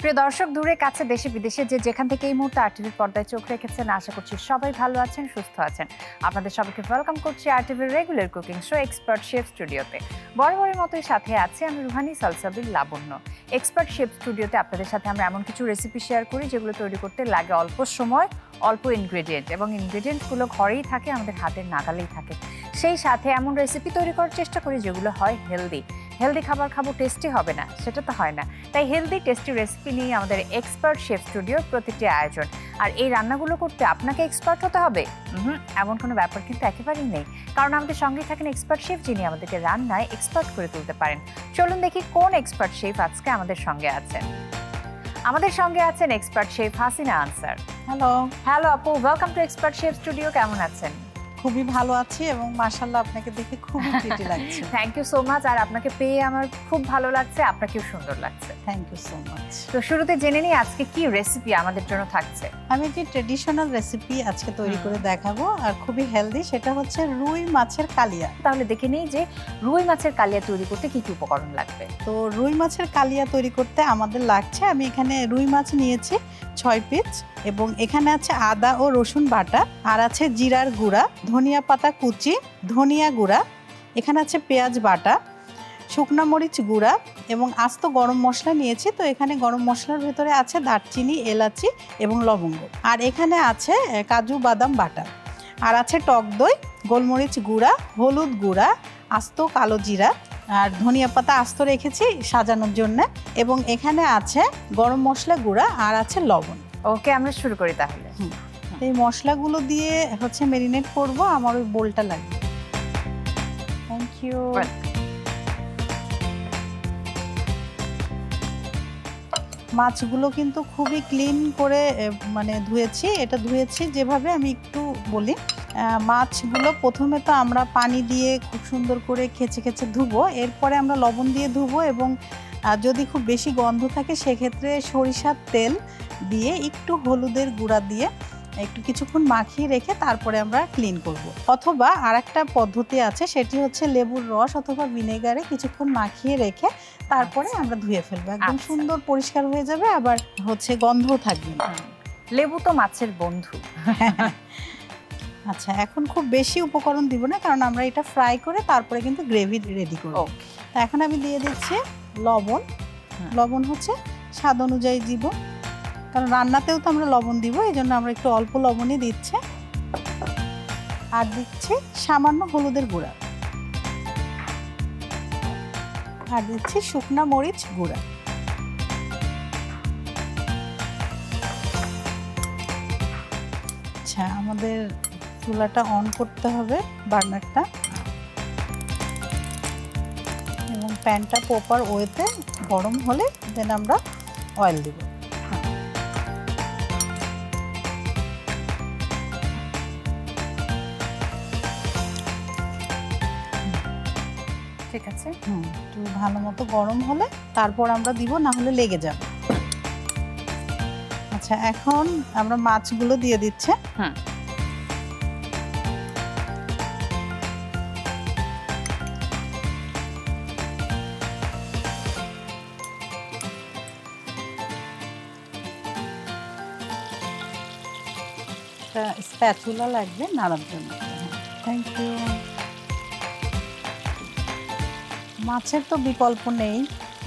প্রিয় দর্শক, দূরে কাছে দেশে বিদেশে যে যেখান থেকে এই মুহূর্তে আরটিভির পর্দায় চোখ রেখেছেন, আশা করছি সবাই ভালো আছেন, সুস্থ আছেন। আপনাদের সবাইকে ওয়েলকাম করছি আরটিভির regular cooking show expert chef স্টুডিওতে। বরাবরের মতোই সাথে আছে আমি রুহানি সালসাবিল লাবণ্য। এক্সপার্ট শেফ স্টুডিওতে আপনাদের সাথে আমরা এমন কিছু রেসিপি শেয়ার করি যেগুলো তৈরি করতে লাগে অল্প সময়, অল্প ইনগ্রেডিয়েন্ট, এবং ইনগ্রেডিয়েন্টগুলো ঘরেই থাকে, আমাদের হাতের নাগালেই থাকে। সেই সাথে এমন রেসিপি তৈরি করার চেষ্টা করি যেগুলো হয় হেলদি খাবার খাবো, টেস্টি হবে না সেটা তো হয় না। তাই হেলদি টেস্টি রেসিপি নিয়ে আমাদের এক্সপার্ট শেফ স্টুডিওর প্রতিটি আয়োজন। আর এই রান্নাগুলো করতে আপনাকে এক্সপার্ট হতে হবে এমন কোনো ব্যাপার কিন্তু একেবারেই নেই, কারণ আমাদের সঙ্গেই থাকেন এক্সপার্ট শেফ, যিনি আমাদেরকে রান্নায় এক্সপার্ট করে তুলতে পারেন। চলুন দেখি কোন এক্সপার্ট শেফ আজকে আমাদের সঙ্গে আছেন। আমাদের সঙ্গে আছেন expert chef Hasina Ansar. Hello আপু, welcome to expert chef studio. কেমন আছেন? খুবই ভালো আছি এবং মাশাআল্লাহ আপনাকে দেখে খুবই প্রিটি লাগছে। Thank you so much. আর আপনাকে পেয়ে আমার খুব ভালো লাগছে, আপনাকেও সুন্দর লাগছে। Thank you so much. তো শুরুতে জেনে নিই আজকে কি রেসিপি আমাদের জন্য থাকছে। আমি যে ট্রেডিশনাল রেসিপি আজকে তৈরি করে দেখাবো আর খুবই হেলদি, সেটা হচ্ছে রুই মাছের কালিয়া। তাহলে দেখে নিই যে রুই মাছের কালিয়া তৈরি করতে কি কি উপকরণ লাগবে। তো রুই মাছের কালিয়া তৈরি করতে আমাদের লাগছে, আমি এখানে রুই মাছ নিয়েছি 6 পিস, এবং এখানে আছে আদা ও রসুন বাটা, আর আছে জিরার গুঁড়া, ধনিয়া পাতা কুচি, ধনিয়া গুঁড়া, এখানে আছে পেঁয়াজ বাটা, শুকনা মরিচ গুঁড়া এবং আস্ত গরম মশলা নিয়েছি। তো এখানে গরম মশলার ভেতরে আছে দারচিনি, এলাচি এবং লবঙ্গ, আর এখানে আছে কাজু বাদাম বাটা, আর আছে টক দই, গোলমরিচ গুঁড়া, হলুদ গুঁড়া, আস্ত কালো জিরা, আর ধনিয়া পাতা আস্ত রেখেছি সাজানোর জন্য, এবং এখানে আছে গরম মশলা গুঁড়া, আর আছে লবণ। ওকে, আমরা শুরু করি তাহলে। এই মশলাগুলো দিয়ে হচ্ছে ম্যারিনেট করব। আমার ওই বোলটা লাগবে। Thank you. মাছগুলো কিন্তু খুবই ক্লিন করে মানে ধুয়েছি। এটা ধুয়েছি যেভাবে আমি একটু বলি। মাছগুলো প্রথমে তো আমরা পানি দিয়ে খুব সুন্দর করে খেচে খেচে ধুবো, এরপরে আমরা লবণ দিয়ে ধুবো, এবং যদি খুব বেশি গন্ধ থাকে সেক্ষেত্রে সরিষার তেল দিয়ে একটু হলুদের গুঁড়া দিয়ে একটু কিছুক্ষণ মাখিয়ে রেখে তারপরে আমরা ক্লিন করব। অথবা আরেকটা পদ্ধতি আছে, সেটি হচ্ছে লেবুর রস অথবা ভিনেগারে কিছুক্ষণ মাখিয়ে রেখে তারপরে আমরা ধুয়ে ফেলবো। একদম সুন্দর পরিষ্কার হয়ে যাবে, আবার হচ্ছে গন্ধও থাকবে না। লেবু তো মাছের বন্ধু। আচ্ছা, এখন খুব বেশি উপকরণ দিব না, কারণ আমরা এটা ফ্রাই করে তারপরে কিন্তু গ্রেভি রেডি করব। তো এখন আমি দিয়ে দিচ্ছি লবণ। লবণ হচ্ছে স্বাদ অনুযায়ী দিব, কারণ রান্নাতেও তো আমরা লবণ দিব, এই জন্য আমরা একটু অল্প লবণই দিচ্ছি। আর দিচ্ছি সামান্য হলুদের গুঁড়া, আর দিচ্ছি শুকনা মরিচ গুঁড়া। আচ্ছা, আমাদের চুলাটা অন করতে হবে, বার্নারটা, এবং প্যানটা প্রপার ওয়েতে গরম হলে দেন আমরা অয়েল দিব। ঠিক আছে, একটু ভালো মতো গরম হলে তারপর আমরা দিব, না হলে লেগে যাবে। আচ্ছা, এখন আমরা মাছগুলো দিয়ে দিচ্ছি। স্প্যাচুলা লাগবে নাড়ার জন্য। Thank you. মাছের তো বিকল্প নেই,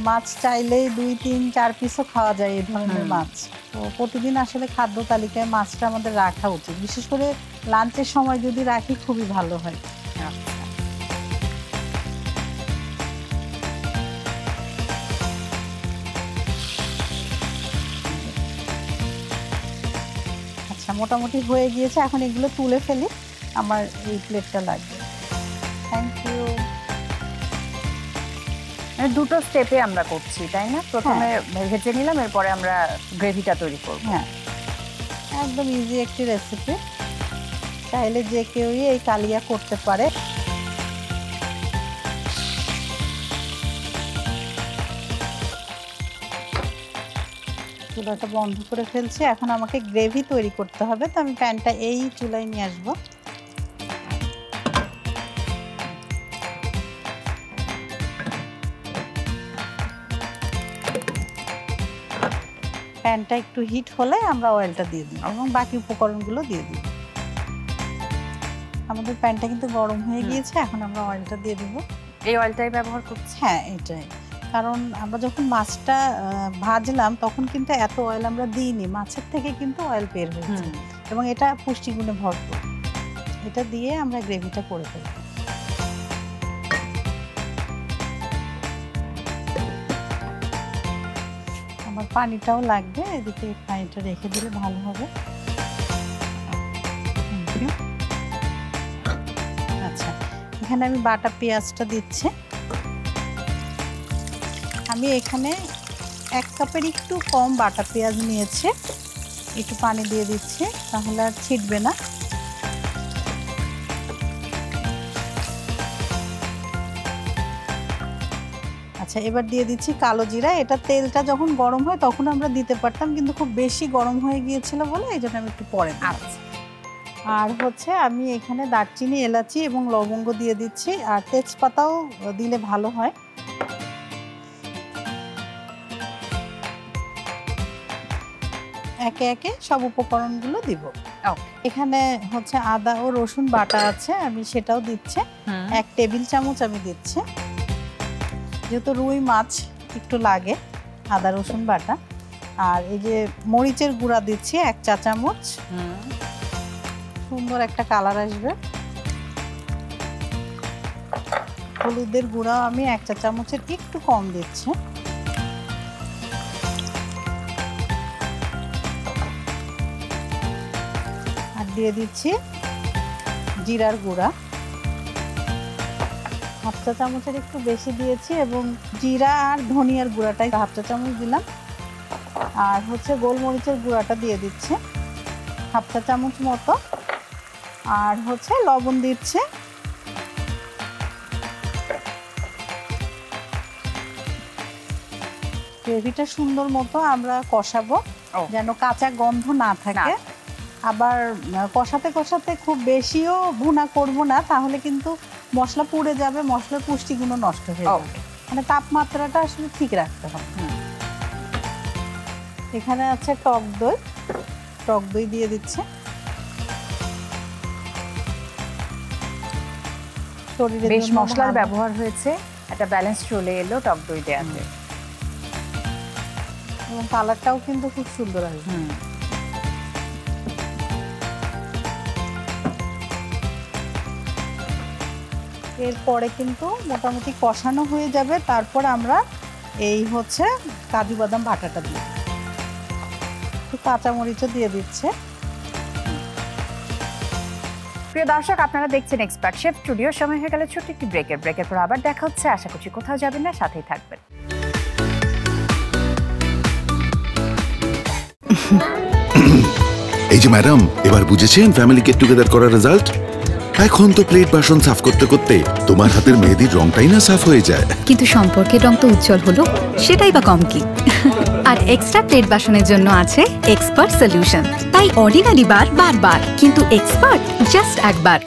মাছ চাইলেই 2, 3, 4 পিসও খাওয়া যায় এই ধরনের মাছ। তো প্রতিদিন আসলে খাদ্য তালিকায় মাছটা আমাদের রাখা উচিত, বিশেষ করে লাঞ্চের সময় যদি রাখি খুবই ভালো হয়। আচ্ছা, মোটামুটি হয়ে গিয়েছে, এখন এগুলো তুলে ফেলি, আমার এই প্লেটটা লাগবে। Thank you. দুটো স্টেপে আমরা করছি, তাই না? প্রথমে ভেজে নিলাম, এরপরে আমরা গ্রেভিটা তৈরি করব। হ্যাঁ, একদম ইজি একটি রেসিপি, চাইলে যে কেউই এই কালিয়া করতে পারে। চুলাটা বন্ধ করে ফেলছি। এখন আমাকে গ্রেভি তৈরি করতে হবে, তো আমি প্যানটা এই চুলায় নিয়ে আসবো। প্যানটা একটু হিট হলে আমরা অয়েলটা দিয়ে দিই এবং বাকি উপকরণগুলো দিয়ে দিই। আমাদের প্যানটা কিন্তু গরম হয়ে গিয়েছে, এখন আমরা অয়েলটা দিয়ে দিব। এই অয়েলটাই ব্যবহার করছি? হ্যাঁ, এটাই। কারণ আমরা যখন মাছটা ভাজলাম তখন কিন্তু এত অয়েল আমরা দিইনি, মাছের থেকে কিন্তু অয়েল বের হয়েছে এবং এটা পুষ্টিগুণে ভরপুর। এটা দিয়ে আমরা গ্রেভিটা করে ফেলব। আমার পানিটাও লাগবে, এদিকে পানিটা রেখে দিলে ভালো হবে। আচ্ছা, এখানে আমি বাটা পেঁয়াজটা দিচ্ছি। আমি এখানে 1 কাপের একটু কম বাটা পেঁয়াজ নিয়েছি, একটু পানি দিয়ে দিচ্ছি তাহলে আর ছিটবে না। আচ্ছা, এবার দিয়ে দিচ্ছি কালো জিরা। এটা তেলটা যখন গরম হয় তখন আমরা দিতে পারতাম, কিন্তু খুব বেশি গরম হয়ে গিয়েছিল বলে এই জন্য আমি একটু পরে দিলাম। আর হচ্ছে আমি এখানে দারচিনি, এলাচি এবং লবঙ্গ দিয়ে দিচ্ছি, আর তেজপাতাও দিলে ভালো হয়। একে একে সব উপকরণগুলো দিব। এখানে হচ্ছে আদা ও রসুন বাটা আছে, আমি সেটাও দিচ্ছি। 1 টেবিল চামচ আমি দিচ্ছি, যেহেতু রুই মাছ একটু লাগে আদা রসুন বাটা। আর এই যে মরিচের গুঁড়া দিচ্ছি 1 চা চামচ, সুন্দর একটা কালার আসবে। হলুদের গুঁড়াও আমি 1 চা চামচের একটু কম দিচ্ছি। আর দিয়ে দিচ্ছি জিরার গুঁড়া, 1/2 চা চামচের একটু বেশি দিয়েছি, এবং জিরা আর ধনিয়ার গুঁড়াটাই 1/2 চা চামচ দিলাম। আর হচ্ছে গোলমরিচের গুঁড়াটা দিয়ে দিচ্ছে 1/2 চা চামচ মতো। আর হচ্ছে লবণ দিচ্ছে। গ্রেভিটা সুন্দর মতো আমরা কষাবো, যেন কাঁচা গন্ধ না থাকে। আবার কষাতে কষাতে খুব বেশিও ভুনা করব না, তাহলে কিন্তু মশলা পুড়ে যাবে, মশলার পুষ্টিগুণ নষ্ট হয়ে যাবে। মানে তাপমাত্রাটা আসলে ঠিক রাখতে হবে। এখানে আছে টক দই, টক দই দিয়ে দিচ্ছে। বেশ মশলার ব্যবহার হয়েছে, একটা ব্যালেন্স চলে এলো টক দই দেওয়াতে, এবং কালারটাও কিন্তু খুব সুন্দর আসবে। এরপরে কিন্তু মোটামুটি কষানো হয়ে যাবে, তারপর আমরা এই হচ্ছে কাজু বাদাম বাটাটা দিই, একটু কাঁচামরিচও দিয়ে দিচ্ছে। প্রিয় দর্শক, আপনারা দেখছেন এক্সপার্ট শেফ স্টুডিও। সময় হয়ে গেল ছোট্ট একটি ব্রেকের পর আবার দেখা হচ্ছে। আশা করছি কোথাও যাবেন না, সাথেই থাকবেন। এই যে ম্যাডাম, এবার বুঝেছেন ফ্যামিলি গেট টুগেদার করার রেজাল্ট? এখন তো প্লেট বাসন সাফ করতে করতে তোমার হাতের মেহেদির রংটাই না সাফ হয়ে যায়। কিন্তু সম্পর্কের রং তো উজ্জ্বল হলো, সেটাই বা কম কি। আর এক্সট্রা প্লেট বাসনের জন্য আছে এক্সপার্ট সলিউশন। তাই অর্ডিনারি বার বারবার, কিন্তু এক্সপার্ট জাস্ট একবার।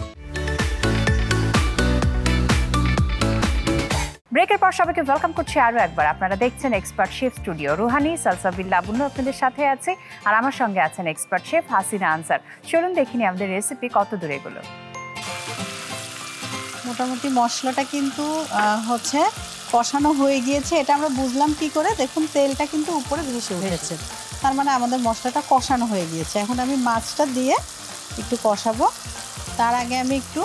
ব্রেকের পর সবাইকে ওয়েলকাম করছি আরো একবার। আপনারা দেখছেন এক্সপার্ট শেফ স্টুডিও। রুহানি, সালসাবিল্লা, বুনু আপনাদের সাথে আছে, আর আমার সঙ্গে আছেন এক্সপার্ট শেফ হাসিনা আনসার। চলুন দেখিনি আমাদের রেসিপি কত দূর এগুলো। মোটামুটি মশলাটা কিন্তু হচ্ছে কষানো হয়ে গিয়েছে। এটা আমরা বুঝলাম কি করে, দেখুন তেলটা কিন্তু উপরে ভেসে উঠেছে, তার মানে আমাদের মশলাটা কষানো হয়ে গিয়েছে। এখন আমি মাছটা দিয়ে একটু কষাবো। তার আগে আমি একটু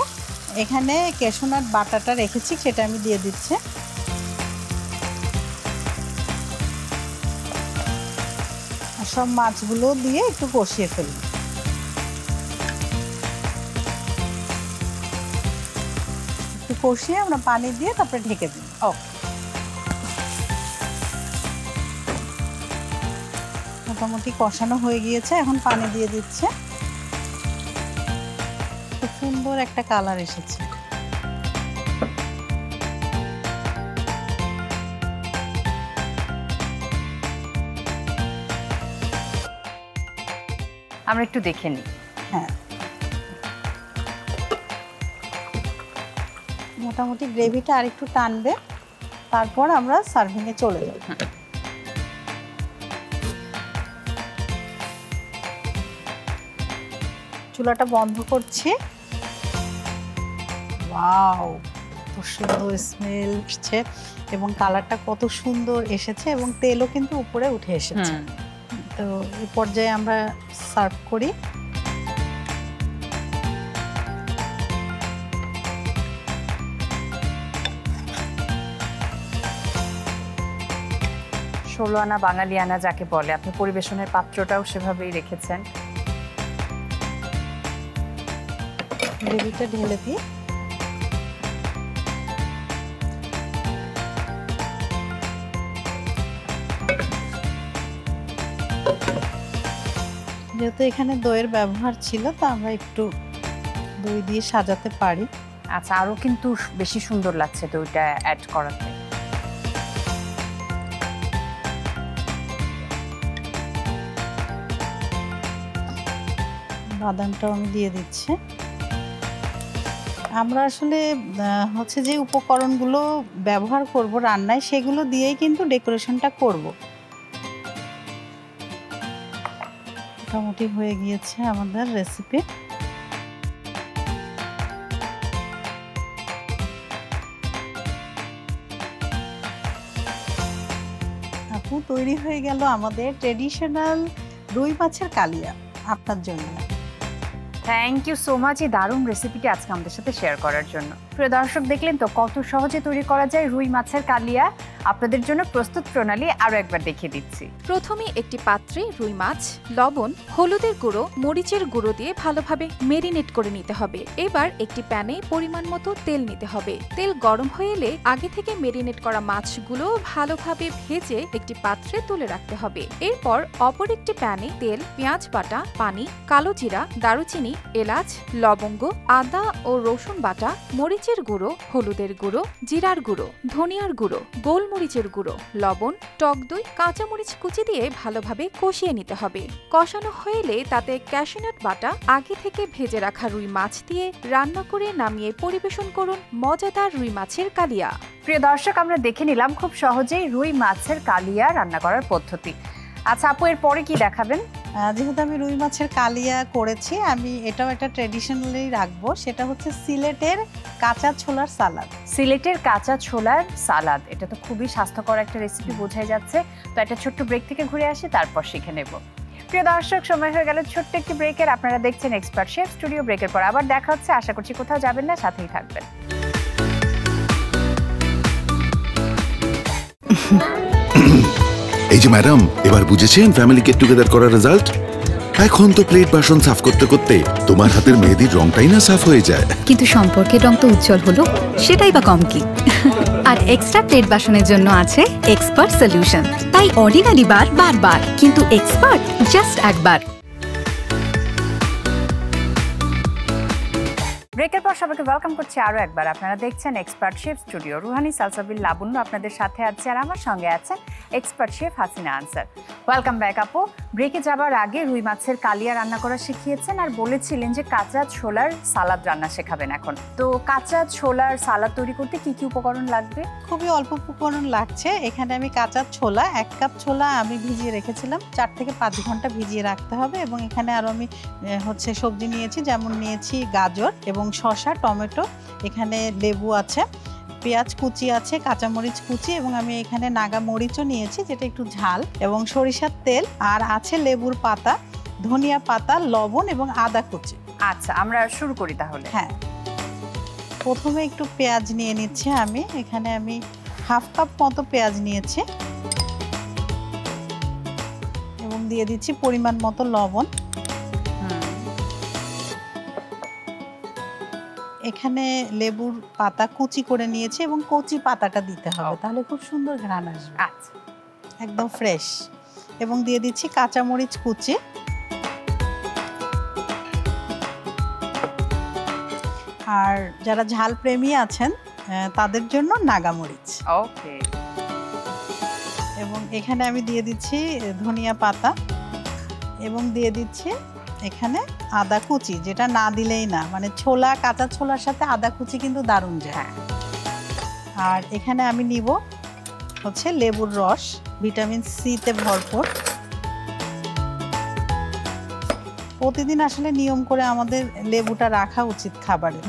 এখানে ক্যাশনাট বাটাটা রেখেছি, সেটা আমি দিয়ে দিচ্ছি। আর সব মাছগুলো দিয়ে একটু কষিয়ে ফেলব। একটু কষিয়ে আমরা পানি দিয়ে তারপরে ঢেকে দিই। মোটামুটি কষানো হয়ে গিয়েছে, এখন পানি দিয়ে দিচ্ছে। খুব সুন্দর একটা কালার এসেছে। আমরা একটু দেখে নিই। হ্যাঁ, মোটামুটি গ্রেভিটা আর একটু টানবে, তারপর আমরা সার্ভিংয়ে চলে যাব। চুলাটা বন্ধ করছি। ওয়াও, কত সুন্দর স্মেল এসছে এবং কালারটা কত সুন্দর এসেছে এবং তেলও কিন্তু উপরে উঠে এসেছে। তো এই পর্যায়ে আমরা সার্ভ করি। ষোলো আনা বাঙালি আনা যাকে বলে, আপনি পরিবেশনের পাত্রটাও সেভাবেই রেখেছেন। গ্রেভিটা ঢেলে দিই। যেহেতু এখানে দইয়ের ব্যবহার ছিল, তো আমরা একটু দই দিয়ে সাজাতে পারি। আচ্ছা, আরো কিন্তু বেশি সুন্দর লাগছে দইটা অ্যাড করাতে। বাদামটাও আমি দিয়ে দিচ্ছি। আমরা আসলে হচ্ছে যে উপকরণগুলো ব্যবহার করব রান্নায়, সেগুলো দিয়েই কিন্তু ডেকোরেশনটা করব। মোটামুটি হয়ে গিয়েছে আমাদের রেসিপি। আপু, তৈরি হয়ে গেল আমাদের ট্রেডিশনাল রুই মাছের কালিয়া আপনার জন্য। থ্যাংক ইউ সো মাচ এই দারুণ রেসিপিটি আজকে আমাদের সাথে শেয়ার করার জন্য। প্রিয় দর্শক, দেখলেন তো কত সহজে তৈরি করা যায় রুই মাছের কালিয়া। আপনাদের জন্য প্রস্তুত প্রণালী আরো একবার দেখিয়ে দিচ্ছি। প্রথমে একটি পাত্রে রুই মাছ, লবণ, হলুদের গুঁড়ো, মরিচের গুঁড়ো দিয়ে ভালোভাবে মেরিনেট করে নিতে হবে। এবার একটি প্যানে পরিমাণ মতো তেল নিতে হবে। তেল গরম হয়ে এলে আগে থেকে মেরিনেট করা মাছগুলো ভালোভাবে ভেজে একটি পাত্রে তুলে রাখতে হবে। এরপর অপর একটি প্যানে তেল, পেঁয়াজ বাটা, পানি, কালো জিরা, দারুচিনি, এলাচ, লবঙ্গ, আদা ও রসুন বাটা, মরিচের গুঁড়ো, হলুদের গুঁড়ো, জিরার গুঁড়ো, ধনিয়ার গুঁড়ো, গোলমরিচের গুঁড়ো, লবণ, টক দই, কাঁচামরিচ কুচি দিয়ে ভালোভাবে কষিয়ে নিতে হবে। কষানো হয়ে এলে তাতে ক্যাশিউনাট বাটা, আগে থেকে ভেজে রাখা রুই মাছ দিয়ে রান্না করে নামিয়ে পরিবেশন করুন মজাদার রুই মাছের কালিয়া। প্রিয় দর্শক, আমরা দেখে নিলাম খুব সহজেই রুই মাছের কালিয়া রান্না করার পদ্ধতি। আচ্ছা আপু, এর পরে কি দেখাবেন? যেহেতু আমি রুই মাছের কালিয়া করেছি, আমি এটাও একটা ট্রেডিশনালি রাখবো। সেটা হচ্ছে সিলেটের কাঁচা ছোলার সালাদ। সিলেটের কাঁচা ছোলার সালাদ, এটা তো খুবই স্বাস্থ্যকর একটা রেসিপি বোঝাই যাচ্ছে। তো একটা ছোট্ট ব্রেক থেকে ঘুরে আসি, তারপর শিখে নেব। প্রিয় দর্শক, সময় হয়ে গেল ছোট্ট একটি ব্রেকের। আপনারা দেখছেন এক্সপার্ট শেফ স্টুডিও। ব্রেকের পর আবার দেখা হচ্ছে। আশা করছি কোথাও যাবেন না, সাথেই থাকবেন। এই যে ম্যাডাম, এবার বুঝেছেন ফ্যামিলি গেট টুগেদার করার রেজাল্ট? এখন তো প্লেট বাসন সাফ করতে করতে তোমার হাতের মেহেদির রংটাই না সাফ হয়ে যায়। কিন্তু সম্পর্কের রং তো উজ্জ্বল হলো, সেটাই বা কম কি। আর এক্সট্রা প্লেট বাসনের জন্য আছে এক্সপার্ট সলিউশন। তাই অর্ডিনারি বার বারবার, কিন্তু এক্সপার্ট জাস্ট একবার। ব্রেকের পর সবাইকে ওয়েলকাম করছি আরো একবার। আপনারা দেখছেন expert chef studio. Ruhani Salsabil Labonno আপনাদের সাথে আছে, আর আমার সঙ্গে আছেন expert chef Hasina Ansar. Welcome back আপু। ব্রেকে যাবার আগে রুই মাছের কালিয়া রান্না করা শিখিয়েছেন আর বলেছিলেন যে কাঁচা ছোলার সালাদ রান্না শেখাবেন এখন। তো কাঁচা ছোলার সালাদ তৈরি করতে কি কি উপকরণ লাগবে? খুবই অল্প উপকরণ লাগছে। এখানে আমি কাঁচা ছোলা, 1 কাপ ছোলা আমি ভিজিয়ে রেখেছিলাম, 4 থেকে 5 ঘন্টা ভিজিয়ে রাখতে হবে। এবং এখানে আরো আমি সবজি নিয়েছি, যেমন নিয়েছি গাজর এবং শসা, টমেটো, এখানে লেবু আছে, পেঁয়াজ কুচি আছে, কাঁচামরিচ কুচি, এবং আমি এখানে নাগা মরিচও নিয়েছি যেটা একটু ঝাল, এবং সরিষার তেল, আর আছে লেবুর পাতা, ধনিয়া পাতা, লবণ এবং আদা কুচি। আচ্ছা, আমরা শুরু করি তাহলে। হ্যাঁ, প্রথমে একটু পেঁয়াজ নিয়ে নিচ্ছি আমি। এখানে আমি 1/2 কাপ মতো পেঁয়াজ নিয়েছি এবং দিয়ে দিচ্ছি পরিমাণ মতো লবণ। এখানে লেবুর পাতা কুচি করে নিয়েছি এবং কচি পাতাটা দিতে হবে, তাহলে খুব সুন্দর ঘ্রাণ আসবে। আচ্ছা, একদম ফ্রেশ। এবং দিয়ে দিচ্ছি কাঁচামরিচ কুচি, আর যারা ঝাল প্রেমী আছেন তাদের জন্য নাগামরিচ। ওকে। এবং এখানে আমি দিয়ে দিচ্ছি ধনিয়া পাতা এবং দিয়ে দিচ্ছি এখানে আদা কুচি, যেটা না দিলেই না, মানে ছোলা, কাঁচা ছোলার সাথে আদা কুচি কিন্তু দারুণ যায়। আর এখানে আমি নিব হচ্ছে লেবুর রস, ভিটামিন সি তে ভরপুর। প্রতিদিন আসলে নিয়ম করে আমাদের লেবুটা রাখা উচিত খাবারে।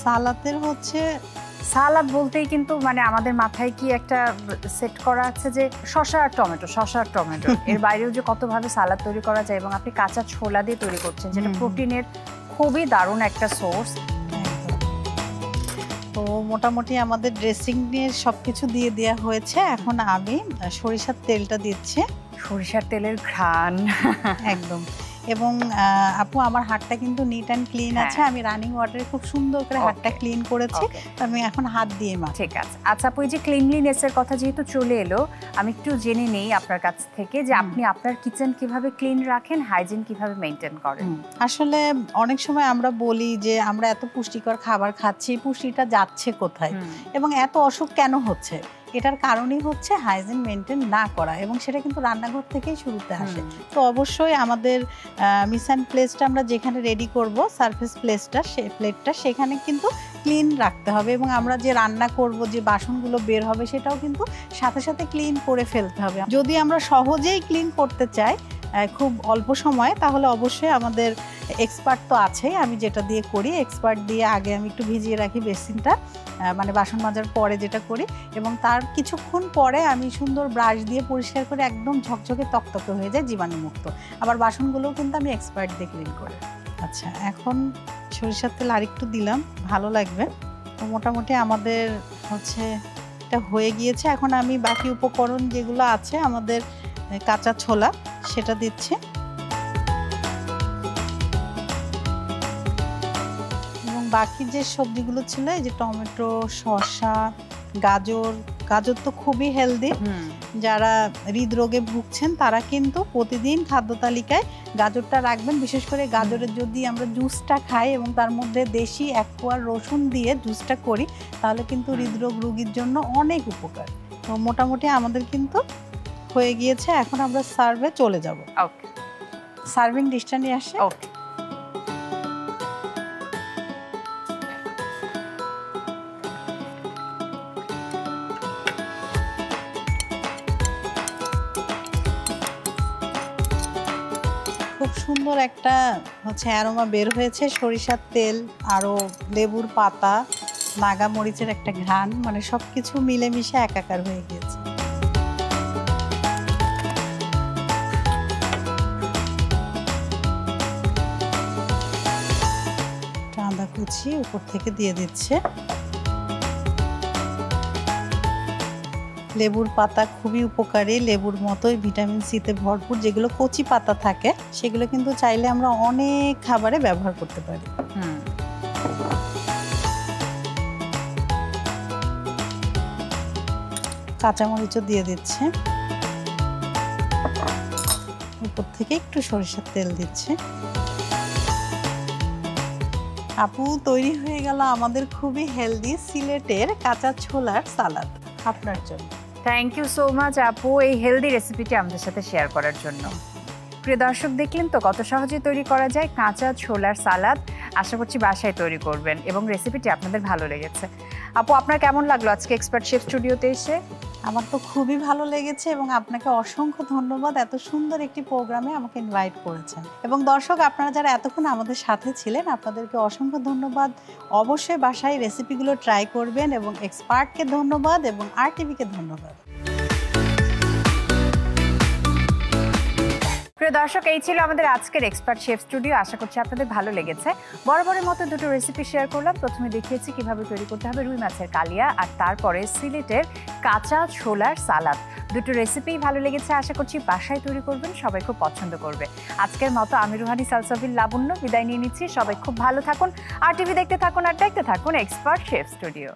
সালাতের হচ্ছে সালাদ বলতেই কিন্তু মানে আমাদের মাথায় কি একটা সেট করা আছে যে শসা আর টমেটো এর বাইরেও যে কতভাবে সালাদ তৈরি করা যায়, এবং আপনি কাঁচা ছোলা দিয়ে তৈরি করছেন যেটা প্রোটিনের খুবই দারুণ একটা সোর্স। তো মোটামুটি আমাদের ড্রেসিং নিয়ে সবকিছু দিয়ে দেওয়া হয়েছে। এখন আমি সরিষার তেলটা দিচ্ছি। সরিষার তেলের ঘ্রাণ একদম। এবং আপু আমার হাতটা কিন্তু নিট অ্যান্ড ক্লিন আছে, আমি রানিং ওয়াটারে খুব সুন্দর করে হাতটা ক্লিন করেছি, তো আমি এখন হাত দিয়ে মাখি। ঠিক আছে। আচ্ছা আপু, এই যে ক্লিনলিনেসের কথা যেহেতু চলে এলো, আমি একটু জেনে নেই আপনার কাছ থেকে যে আপনি আপনার কিচেন কিভাবে ক্লিন রাখেন, হাইজিন কিভাবে মেনটেন করেন। আসলে অনেক সময় আমরা বলি যে আমরা এত পুষ্টিকর খাবার খাচ্ছি, পুষ্টিটা যাচ্ছে কোথায় এবং এত অসুখ কেন হচ্ছে? এটার কারণই হচ্ছে হাইজিন মেনটেন না করা, এবং সেটা কিন্তু রান্নাঘর থেকেই শুরুতে আসে। তো অবশ্যই আমাদের মিসান প্লেসটা আমরা যেখানে রেডি করব, সারফেস প্লেসটা, প্লেটটা সেখানে কিন্তু ক্লিন রাখতে হবে, এবং আমরা যে রান্না করব যে বাসনগুলো বের হবে সেটাও কিন্তু সাথে সাথে ক্লিন করে ফেলতে হবে। যদি আমরা সহজেই ক্লিন করতে চাই খুব অল্প সময়, তাহলে অবশ্যই আমাদের এক্সপার্ট তো আছেই। আমি যেটা দিয়ে করি, এক্সপার্ট দিয়ে আগে আমি একটু ভিজিয়ে রাখি বেসিনটা, মানে বাসন মাজার পরে যেটা করি, এবং তার কিছুক্ষণ পরে আমি সুন্দর ব্রাশ দিয়ে পরিষ্কার করে একদম ঝকঝকে তকতকে হয়ে যায়, জীবাণুমুক্ত। আবার বাসনগুলোও কিন্তু আমি এক্সপার্ট দিয়ে ক্লিন করি। আচ্ছা, এখন সরিষার তেল আরেকটু দিলাম, ভালো লাগবে। তো মোটামুটি আমাদের হচ্ছে এটা হয়ে গিয়েছে। এখন আমি বাকি উপকরণ যেগুলো আছে আমাদের কাঁচা ছোলা সেটা দিচ্ছি, এবং বাকি যে সবজিগুলো ছিল এই যে টমেটো, শসা, গাজর তো খুবই হেলদি। যারা হৃদরোগে ভুগছেন তারা কিন্তু প্রতিদিন খাদ্য তালিকায় গাজরটা রাখবেন। বিশেষ করে গাজরের যদি আমরা জুসটা খাই এবং তার মধ্যে দেশি 1 কোয়া রসুন দিয়ে জুসটা করি, তাহলে কিন্তু হৃদরোগ রোগীর জন্য অনেক উপকার। তো মোটামুটি আমাদের কিন্তু হয়ে গিয়েছে। এখন আমরা সার্ভে চলে যাব। ওকে, সার্ভিং ডিশটা নিয়ে আসে। ওকে। খুব সুন্দর একটা হচ্ছে অ্যারোমা বের হয়েছে, সরিষার তেল আরও লেবুর পাতা, নাগা মরিচের একটা ঘ্রাণ, মানে সবকিছু মিলেমিশে একাকার হয়ে গিয়েছে। আদা কুচি উপর থেকে দিয়ে দিচ্ছে। লেবুর পাতা খুবই উপকারী, লেবুর মতোই ভিটামিন সিতে ভরপুর। যেগুলো কচি পাতা থাকে সেগুলো কিন্তু চাইলে আমরা অনেক খাবারে ব্যবহার করতে পারি। কাঁচামরিচও দিয়ে দিচ্ছে, উপর থেকে একটু সরিষার তেল দিচ্ছে। আপু, তৈরি হয়ে গেল আমাদের খুবই হেলদি সিলেটের কাঁচা ছোলার সালাদ আপনার জন্য। থ্যাংক ইউ সো মাচ আপু, এই হেলদি রেসিপিটি আমাদের সাথে শেয়ার করার জন্য। প্রিয় দর্শক, দেখলেন তো কত সহজে তৈরি করা যায় কাঁচা ছোলার সালাদ। আশা করছি বাসায় তৈরি করবেন এবং রেসিপিটি আপনাদের ভালো লেগেছে। আপু, আপনার কেমন লাগলো আজকে এক্সপার্ট শেফ স্টুডিওতে এসে? আমার তো খুবই ভালো লেগেছে, এবং আপনাকে অসংখ্য ধন্যবাদ এত সুন্দর একটি প্রোগ্রামে আমাকে ইনভাইট করেছেন। এবং দর্শক, আপনারা যারা এতক্ষণ আমাদের সাথে ছিলেন, আপনাদেরকে অসংখ্য ধন্যবাদ। অবশ্যই বাসায় রেসিপিগুলো ট্রাই করবেন, এবং এক্সপার্টকে ধন্যবাদ এবং RTVকে ধন্যবাদ। প্রিয় দর্শক, এই ছিল আমাদের আজকের এক্সপার্ট শেফ স্টুডিও। আশা করছি আপনাদের ভালো লেগেছে। বরাবরের মতো দুটো রেসিপি শেয়ার করলাম। প্রথমে দেখিয়েছি কিভাবে তৈরি করতে হবে রুই মাছের কালিয়া, আর তারপরে সিলেটের কাঁচা ছোলার সালাদ। দুটো রেসিপি ভালো লেগেছে, আশা করছি বাসায় তৈরি করবেন, সবাই খুব পছন্দ করবে। আজকের মতো আমি রুহানি সালসাবিল লাবণ্য বিদায় নিয়ে নিচ্ছি। সবাই খুব ভালো থাকুন, RTV দেখতে থাকুন আর দেখতে থাকুন এক্সপার্ট শেফ স্টুডিও।